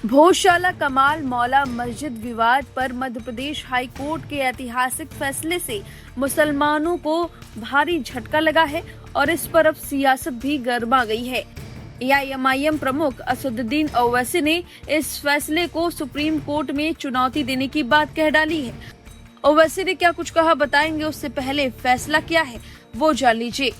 भोजशाला कमाल मौला मस्जिद विवाद पर मध्य प्रदेश हाई कोर्ट के ऐतिहासिक फैसले से मुसलमानों को भारी झटका लगा है और इस पर अब सियासत भी गर्मा गई है। एआईएमआईएम प्रमुख असदुद्दीन ओवैसी ने इस फैसले को सुप्रीम कोर्ट में चुनौती देने की बात कह डाली है। ओवैसी ने क्या कुछ कहा बताएंगे, उससे पहले फैसला क्या है वो जान लीजिए।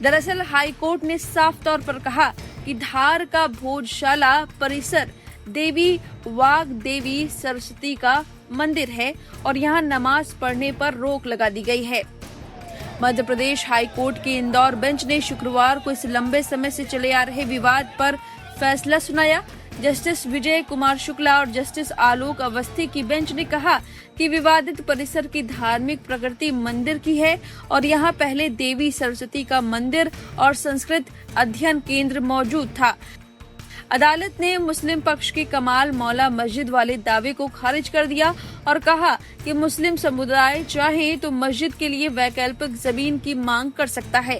दरअसल हाई कोर्ट ने साफ तौर पर कहा कि धार का भोजशाला परिसर देवी वाग देवी सरस्वती का मंदिर है और यहां नमाज पढ़ने पर रोक लगा दी गई है। मध्य प्रदेश हाई कोर्ट के इंदौर बेंच ने शुक्रवार को इस लंबे समय से चले आ रहे विवाद पर फैसला सुनाया। जस्टिस विजय कुमार शुक्ला और जस्टिस आलोक अवस्थी की बेंच ने कहा कि विवादित परिसर की धार्मिक प्रकृति मंदिर की है और यहां पहले देवी सरस्वती का मंदिर और संस्कृत अध्ययन केंद्र मौजूद था। अदालत ने मुस्लिम पक्ष के कमाल मौला मस्जिद वाले दावे को खारिज कर दिया और कहा कि मुस्लिम समुदाय चाहे तो मस्जिद के लिए वैकल्पिक जमीन की मांग कर सकता है।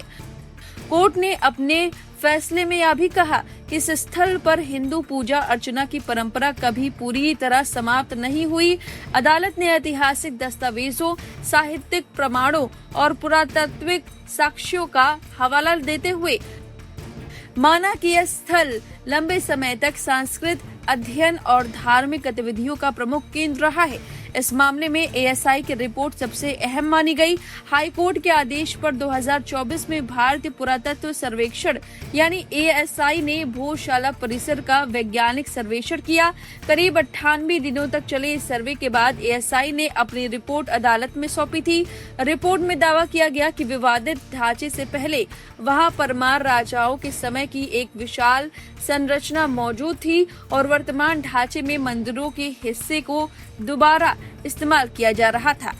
कोर्ट ने अपने फैसले में यह भी कहा कि इस स्थल पर हिंदू पूजा अर्चना की परंपरा कभी पूरी तरह समाप्त नहीं हुई। अदालत ने ऐतिहासिक दस्तावेजों, साहित्यिक प्रमाणों और पुरातात्विक साक्ष्यों का हवाला देते हुए माना कि यह स्थल लंबे समय तक सांस्कृतिक अध्ययन और धार्मिक गतिविधियों का प्रमुख केंद्र रहा है। इस मामले में एएसआई की रिपोर्ट सबसे अहम मानी गई। हाई कोर्ट के आदेश पर 2024 में भारतीय पुरातत्व सर्वेक्षण यानी एएसआई ने भोजशाला परिसर का वैज्ञानिक सर्वेक्षण किया। करीब 98 दिनों तक चले इस सर्वे के बाद एएसआई ने अपनी रिपोर्ट अदालत में सौंपी थी। रिपोर्ट में दावा किया गया कि विवादित ढांचे से पहले वहां परमार राजाओं के समय की एक विशाल संरचना मौजूद थी और वर्तमान ढांचे में मंदिरों के हिस्से को दोबारा इस्तेमाल किया जा रहा था।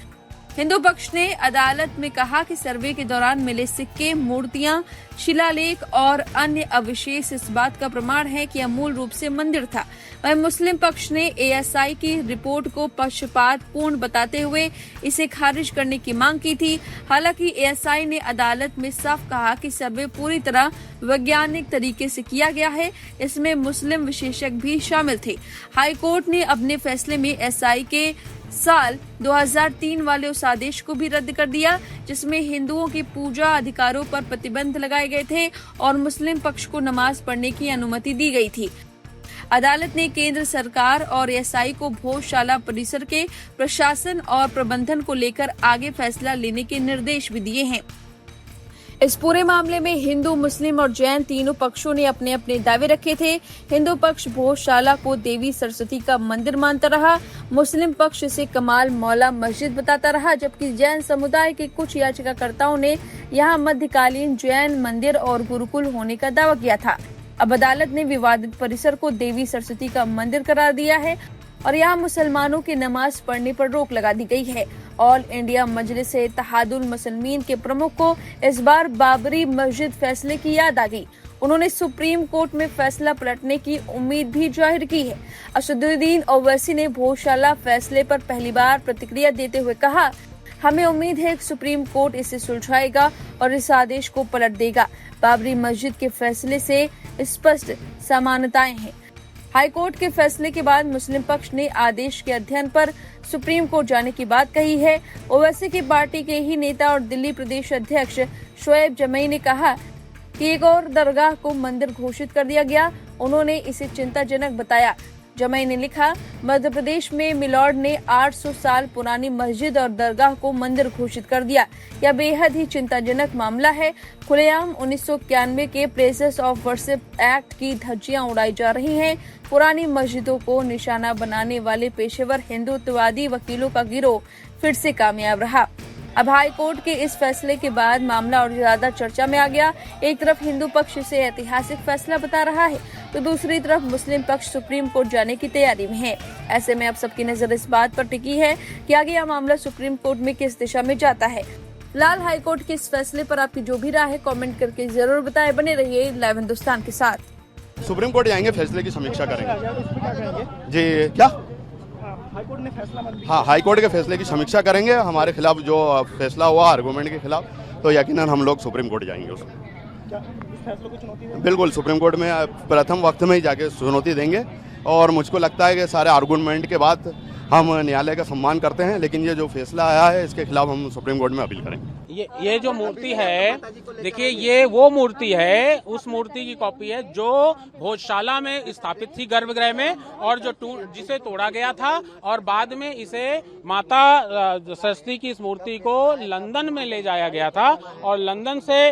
हिंदू पक्ष ने अदालत में कहा कि सर्वे के दौरान मिले सिक्के, मूर्तियां, शिलालेख और अन्य अवशेष इस बात का प्रमाण है कि यह मूल रूप से मंदिर था। वहीं मुस्लिम पक्ष ने एएसआई की रिपोर्ट को पक्षपातपूर्ण बताते हुए इसे खारिज करने की मांग की थी। हालांकि एएसआई ने अदालत में साफ कहा कि सर्वे पूरी तरह वैज्ञानिक तरीके से किया गया है, इसमें मुस्लिम विशेषज्ञ भी शामिल थे। हाई कोर्ट ने अपने फैसले में एएसआई के साल 2003 वाले उस आदेश को भी रद्द कर दिया जिसमें हिंदुओं के पूजा अधिकारों पर प्रतिबंध लगाए गए थे और मुस्लिम पक्ष को नमाज पढ़ने की अनुमति दी गई थी। अदालत ने केंद्र सरकार और एएसआई को भोजशाला परिसर के प्रशासन और प्रबंधन को लेकर आगे फैसला लेने के निर्देश भी दिए हैं। इस पूरे मामले में हिंदू, मुस्लिम और जैन तीनों पक्षों ने अपने अपने दावे रखे थे। हिंदू पक्ष भोजशाला को देवी सरस्वती का मंदिर मानता रहा, मुस्लिम पक्ष इसे कमाल मौला मस्जिद बताता रहा, जबकि जैन समुदाय के कुछ याचिकाकर्ताओं ने यहां मध्यकालीन जैन मंदिर और गुरुकुल होने का दावा किया था। अब अदालत ने विवादित परिसर को देवी सरस्वती का मंदिर करार दिया है और यहाँ मुसलमानों की नमाज पढ़ने पर रोक लगा दी गई है। ऑल इंडिया मजलिस-ए-इत्तेहादुल मुसलिमीन के प्रमुख को इस बार बाबरी मस्जिद फैसले की याद आ गई। उन्होंने सुप्रीम कोर्ट में फैसला पलटने की उम्मीद भी जाहिर की है। असदुद्दीन ओवैसी ने भोजशाला फैसले पर पहली बार प्रतिक्रिया देते हुए कहा, हमें उम्मीद है कि सुप्रीम कोर्ट इसे सुलझाएगा और इस आदेश को पलट देगा। बाबरी मस्जिद के फैसले से स्पष्ट समानताएं हैं। हाई कोर्ट के फैसले के बाद मुस्लिम पक्ष ने आदेश के अध्ययन पर सुप्रीम कोर्ट जाने की बात कही है। ओवैसी की पार्टी के ही नेता और दिल्ली प्रदेश अध्यक्ष शोएब जमई ने कहा कि एक और दरगाह को मंदिर घोषित कर दिया गया। उन्होंने इसे चिंताजनक बताया। जमई ने लिखा, मध्य प्रदेश में मिलॉर्ड ने 800 साल पुरानी मस्जिद और दरगाह को मंदिर घोषित कर दिया। यह बेहद ही चिंताजनक मामला है। खुलेआम 1991 के प्लेसेस ऑफ वर्शिप एक्ट की धज्जियां उड़ाई जा रही हैं। पुरानी मस्जिदों को निशाना बनाने वाले पेशेवर हिंदुत्ववादी वकीलों का गिरोह फिर से कामयाब रहा। अब हाई कोर्ट के इस फैसले के बाद मामला और ज्यादा चर्चा में आ गया। एक तरफ हिंदू पक्ष इसे ऐतिहासिक फैसला बता रहा है तो दूसरी तरफ मुस्लिम पक्ष सुप्रीम कोर्ट जाने की तैयारी में है। ऐसे में अब सबकी नजर इस बात पर टिकी है कि आगे यह मामला सुप्रीम कोर्ट में किस दिशा में जाता है। फिलहाल हाई कोर्ट के इस फैसले पर आपकी जो भी राय है कमेंट करके जरूर बताएं। बने रहिए लाइव हिंदुस्तान के साथ। सुप्रीम कोर्ट जाएंगे, फैसले की समीक्षा करेंगे। जी क्या हाई कोर्ट ने फैसला मत दिया। हाँ, हाई कोर्ट के फैसले की समीक्षा करेंगे। हमारे खिलाफ जो फैसला हुआ आर्गूमेंट के खिलाफ, तो यकीनन हम लोग सुप्रीम कोर्ट जाएंगे उसमें। क्या इस फैसले को चुनौती देंगे? बिल्कुल, सुप्रीम कोर्ट में प्रथम वक्त में ही जाके चुनौती देंगे और मुझको लगता है कि सारे आर्गूमेंट के बाद हम न्यायालय का सम्मान करते हैं, लेकिन ये जो फैसला आया है इसके खिलाफ हम सुप्रीम कोर्ट में अपील करेंगे। ये जो मूर्ति है, देखिए ये वो मूर्ति है, उस मूर्ति की कॉपी है जो भोजशाला में स्थापित थी गर्भगृह में, और जिसे तोड़ा गया था और बाद में इसे माता सरस्वती की इस मूर्ति को लंदन में ले जाया गया था और लंदन से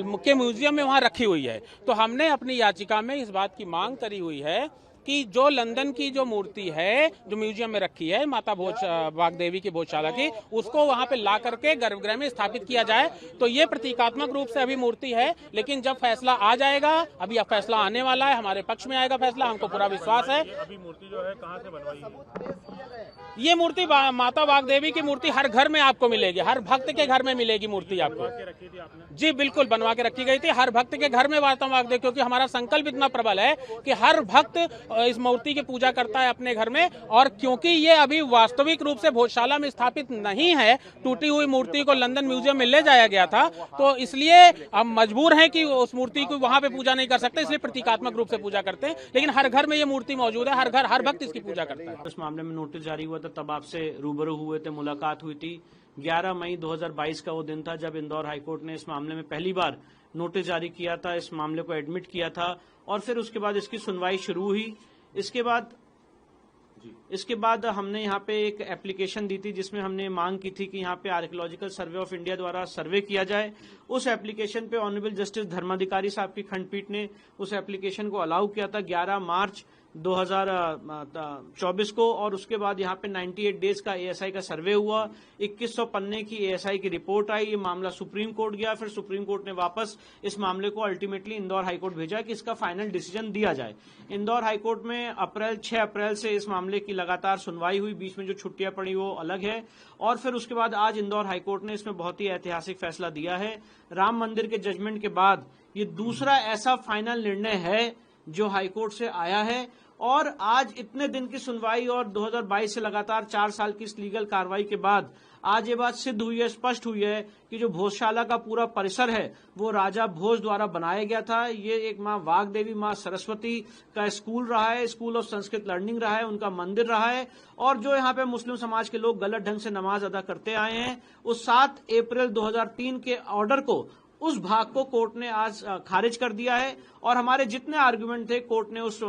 मुख्य म्यूजियम में वहां रखी हुई है। तो हमने अपनी याचिका में इस बात की मांग करी हुई है कि जो लंदन की जो मूर्ति है जो म्यूजियम में रखी है माता वाग्देवी की भोजशाला की, उसको वहां पे ला करके गर्भगृह में स्थापित किया जाए। तो ये प्रतीकात्मक रूप से अभी मूर्ति है, लेकिन जब फैसला आ जाएगा, अभी फैसला आने वाला है, हमारे पक्ष में आएगा फैसला, हमको पूरा विश्वास है। अभी मूर्ति जो है कहाँ से बनवाई है? ये मूर्ति माता वाग्देवी की मूर्ति हर घर में आपको मिलेगी, हर भक्त के घर में मिलेगी मूर्ति आपको। रखी थी आपने? जी बिल्कुल, बनवा के रखी गई थी हर भक्त के घर में माता वाग्देवी, क्योंकि हमारा संकल्प इतना प्रबल है कि हर भक्त इस मूर्ति की पूजा करता है अपने घर में। और क्योंकि ये अभी वास्तविक रूप से भोजशाला में स्थापित नहीं है, टूटी हुई मूर्ति को लंदन म्यूजियम में ले जाया गया था, तो इसलिए हम मजबूर हैं कि उस मूर्ति को वहां पे पूजा नहीं कर सकते, इसलिए प्रतीकात्मक रूप से पूजा करते हैं। लेकिन हर घर में ये मूर्ति मौजूद है, हर घर हर भक्त इसकी पूजा करता है। इस मामले में नोटिस जारी हुआ था, तब आपसे रूबरू हुए थे, मुलाकात हुई थी। 11 मई 2022 का वो दिन था जब इंदौर हाईकोर्ट ने इस मामले में पहली बार नोटिस जारी किया था, इस मामले को एडमिट किया था और फिर उसके बाद इसकी सुनवाई शुरू हुई। इसके बाद हमने यहाँ पे एक एप्लीकेशन दी थी जिसमें हमने मांग की थी कि यहाँ पे आर्कियोलॉजिकल सर्वे ऑफ इंडिया द्वारा सर्वे किया जाए। उस एप्लीकेशन पे ऑनरेबल जस्टिस धर्माधिकारी साहब की खंडपीठ ने उस एप्लीकेशन को अलाउ किया था 11 मार्च 2024 को, और उसके बाद यहाँ पे 98 डेज का एएसआई का सर्वे हुआ, 2100 पन्ने की एएसआई की रिपोर्ट आई। ये मामला सुप्रीम कोर्ट गया, फिर सुप्रीम कोर्ट ने वापस इस मामले को अल्टीमेटली इंदौर हाईकोर्ट भेजा कि इसका फाइनल डिसीजन दिया जाए। इंदौर हाईकोर्ट में 6 अप्रैल से इस मामले की लगातार सुनवाई हुई, बीच में जो छुट्टियां पड़ी वो अलग है। और फिर उसके बाद आज इंदौर हाईकोर्ट ने इसमें बहुत ही ऐतिहासिक फैसला दिया है। राम मंदिर के जजमेंट के बाद ये दूसरा ऐसा फाइनल निर्णय है जो हाईकोर्ट से आया है। और आज इतने दिन की सुनवाई और 2022 से लगातार 4 साल की इस लीगल कार्रवाई के बाद आज ये बात सिद्ध हुई है, स्पष्ट हुई है कि जो भोजशाला का पूरा परिसर है वो राजा भोज द्वारा बनाया गया था। ये एक माँ वाग्देवी, माँ सरस्वती का स्कूल रहा है, स्कूल ऑफ संस्कृत लर्निंग रहा है, उनका मंदिर रहा है। और जो यहाँ पे मुस्लिम समाज के लोग गलत ढंग से नमाज अदा करते आए हैं, उस 7 अप्रैल 2003 के ऑर्डर को, उस भाग को कोर्ट ने आज खारिज कर दिया है। और हमारे जितने आर्गुमेंट थे कोर्ट ने उस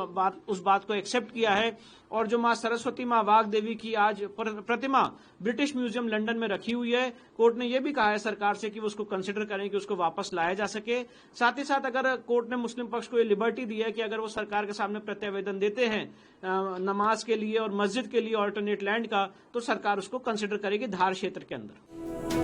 बात को एक्सेप्ट किया है। और जो मां सरस्वती, मां वाग्देवी की आज प्रतिमा ब्रिटिश म्यूजियम लंदन में रखी हुई है, कोर्ट ने यह भी कहा है सरकार से कि वो उसको कंसिडर करें कि उसको वापस लाया जा सके। साथ ही साथ अगर कोर्ट ने मुस्लिम पक्ष को ये लिबर्टी दी है कि अगर वो सरकार के सामने प्रत्यावेदन देते हैं नमाज के लिए और मस्जिद के लिए ऑल्टरनेट लैंड का, तो सरकार उसको कंसिडर करेगी धार क्षेत्र के अंदर।